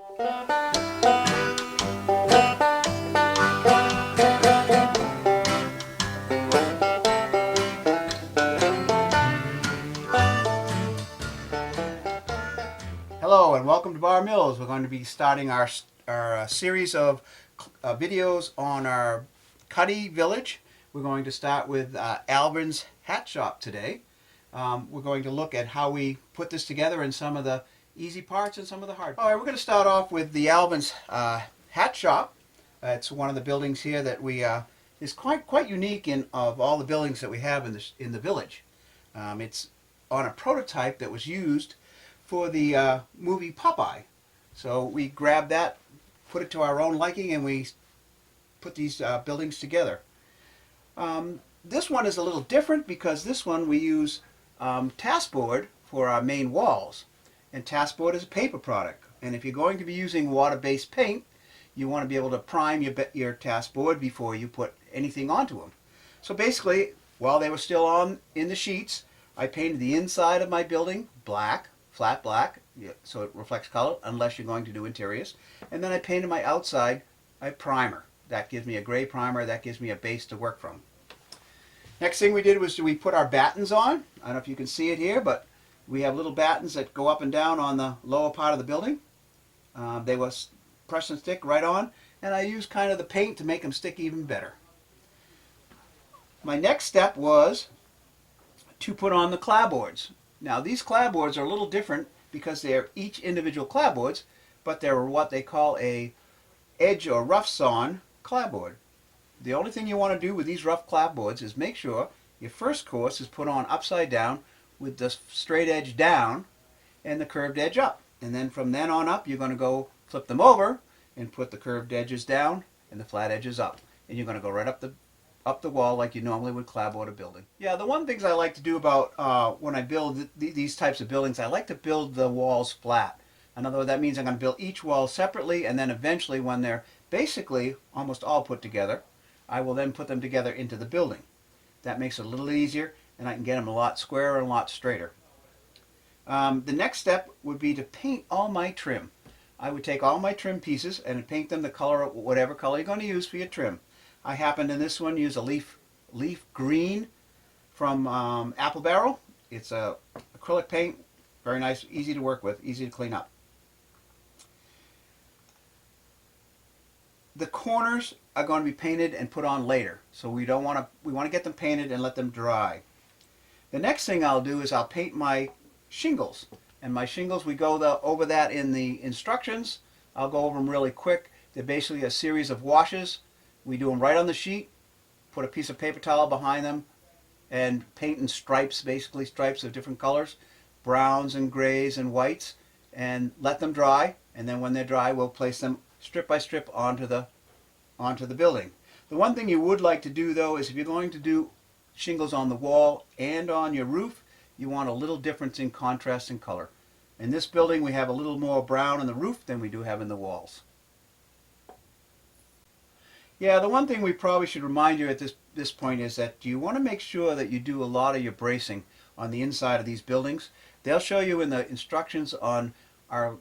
Hello and welcome to Bar Mills. We're going to be starting our series of videos on our Cundy village. We're going to start with Alvin's hat shop today. We're going to look at how we put this together and some of the easy parts and some of the hard parts. All right, we're going to start off with the Alvin's hat shop. It's one of the buildings here that we is quite unique in of all the buildings that we have in the village. It's on a prototype that was used for the movie Popeye. So we grabbed that, put it to our own liking, and we put these buildings together. This one is a little different because this one we use taskboard for our main walls. And taskboard is a paper product. And if you're going to be using water-based paint, you want to be able to prime your taskboard before you put anything onto them. So basically, while they were still on in the sheets, I painted the inside of my building black, flat black, so it reflects color, unless you're going to do interiors. And then I painted my outside a primer. That gives me a gray primer. That gives me a base to work from. Next thing we did was we put our battens on. I don't know if you can see it here, but we have little battens that go up and down on the lower part of the building. They will press and stick right on, and I used kind of the paint to make them stick even better. My next step was to put on the clapboards. Now these clapboards are a little different because they are each individual clapboards, but they're what they call a edge or rough sawn clapboard. The only thing you want to do with these rough clapboards is make sure your first course is put on upside down with the straight edge down and the curved edge up. And then from then on up, you're going to go flip them over and put the curved edges down and the flat edges up. And you're going to go right up the wall like you normally would clapboard a building. Yeah, the one things I like to do about when I build these types of buildings, I like to build the walls flat. In other words, that means I'm going to build each wall separately, and then eventually when they're basically almost all put together, I will then put them together into the building. That makes it a little easier, and I can get them a lot squarer and a lot straighter. The next step would be to paint all my trim. I would take all my trim pieces and paint them the color, whatever color you're going to use for your trim. I happened in this one use a leaf green from Apple Barrel. It's a acrylic paint, very nice, easy to work with, easy to clean up. The corners are going to be painted and put on later, so we want to get them painted and let them dry. The next thing I'll do is I'll paint my shingles, and my shingles we go over that in the instructions. I'll go over them really quick. They're basically a series of washes. We do them right on the sheet, put a piece of paper towel behind them, and paint in stripes, basically stripes of different colors, browns and grays and whites, and let them dry. And then when they're dry, we'll place them strip by strip onto the building. The one thing you would like to do though is if you're going to do shingles on the wall and on your roof, you want a little difference in contrast and color. In this building we have a little more brown in the roof than we do have in the walls. Yeah, the one thing we probably should remind you at this point is that you want to make sure that you do a lot of your bracing on the inside of these buildings. They'll show you in the instructions on our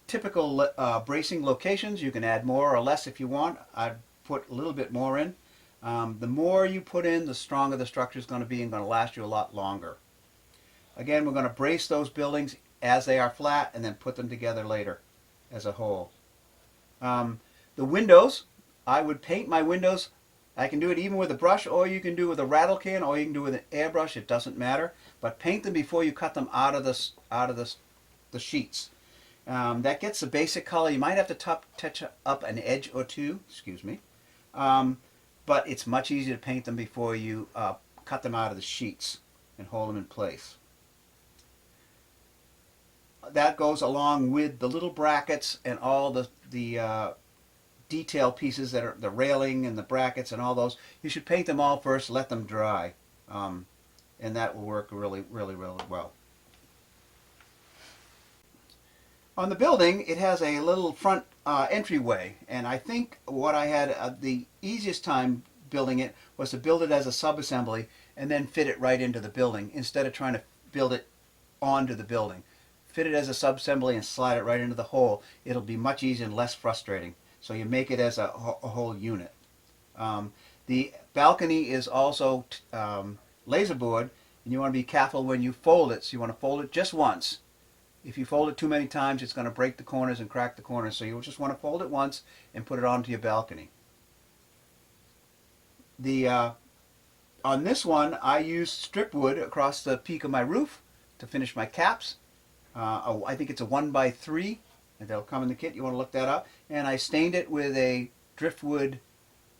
typical bracing locations. You can add more or less if you want. I'd put a little bit more in. The more you put in, the stronger the structure is going to be and going to last you a lot longer. Again, we're going to brace those buildings as they are flat and then put them together later as a whole. The windows, I would paint my windows. I can do it even with a brush, or you can do it with a rattle can, or you can do it with an airbrush. It doesn't matter. But paint them before you cut them out of the sheets. That gets the basic color. You might have to touch up an edge or two, excuse me, but it's much easier to paint them before you cut them out of the sheets and hold them in place. That goes along with the little brackets and all the detail pieces that are the railing and the brackets and all those. You should paint them all first, let them dry, and that will work really well. On the building, it has a little front entryway, and I think what I had the easiest time building it was to build it as a sub-assembly and then fit it right into the building instead of trying to build it onto the building. fit it as a sub-assembly and slide it right into the hole. It'll be much easier and less frustrating. So you make it as a whole unit. The balcony is also laser board, and you want to be careful when you fold it. So you want to fold it just once. If you fold it too many times, it's going to break the corners and crack the corners. So you just want to fold it once and put it onto your balcony. On this one, I used strip wood across the peak of my roof to finish my caps. I think it's a 1x3, and that'll come in the kit. You want to look that up. And I stained it with a driftwood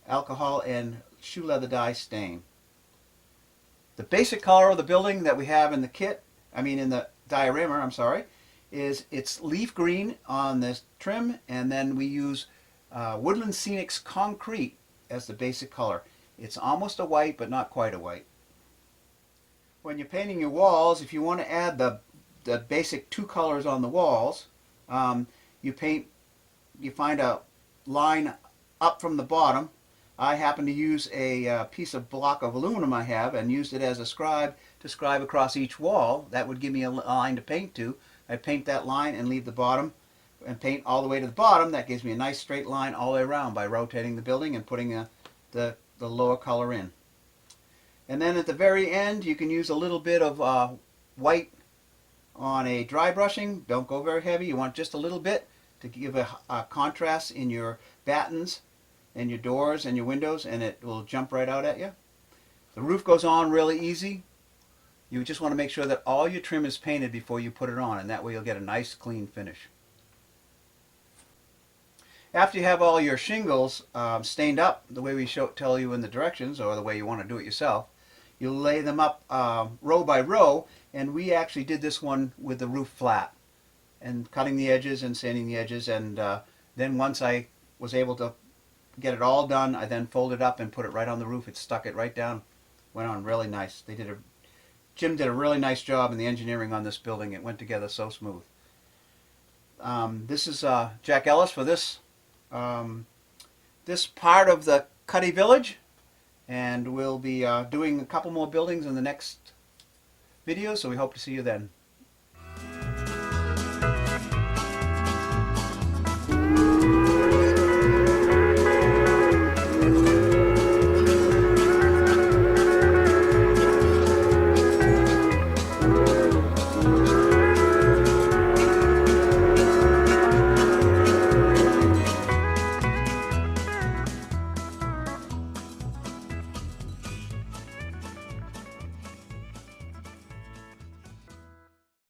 alcohol and shoe leather dye stain. The basic color of the building that we have in the kit, in the diorama, is it's leaf green on this trim, and then we use Woodland Scenics concrete as the basic color. It's almost a white, but not quite a white. When you're painting your walls, if you want to add the basic two colors on the walls, you find a line up from the bottom. I happen to use a piece of block of aluminum I have and used it as a scribe to scribe across each wall. That would give me a line to paint to. I paint that line and leave the bottom and paint all the way to the bottom. That gives me a nice straight line all the way around by rotating the building and putting the lower color in. And then at the very end, you can use a little bit of white on a dry brushing. Don't go very heavy. You want just a little bit to give a contrast in your battens and your doors and your windows, and it will jump right out at you. The roof goes on really easy. You just want to make sure that all your trim is painted before you put it on, and that way you'll get a nice clean finish. After you have all your shingles stained up the way we tell you in the directions, or the way you want to do it yourself, you'll lay them up row by row, and we actually did this one with the roof flat, and cutting the edges and sanding the edges, and then once I was able to get it all done, I then folded up and put it right on the roof. It stuck it right down. Went on really nice. Jim did a really nice job in the engineering on this building. It went together so smooth. This is Jack Ellis for this part of the Cundy Village, and we'll be doing a couple more buildings in the next video, so we hope to see you then.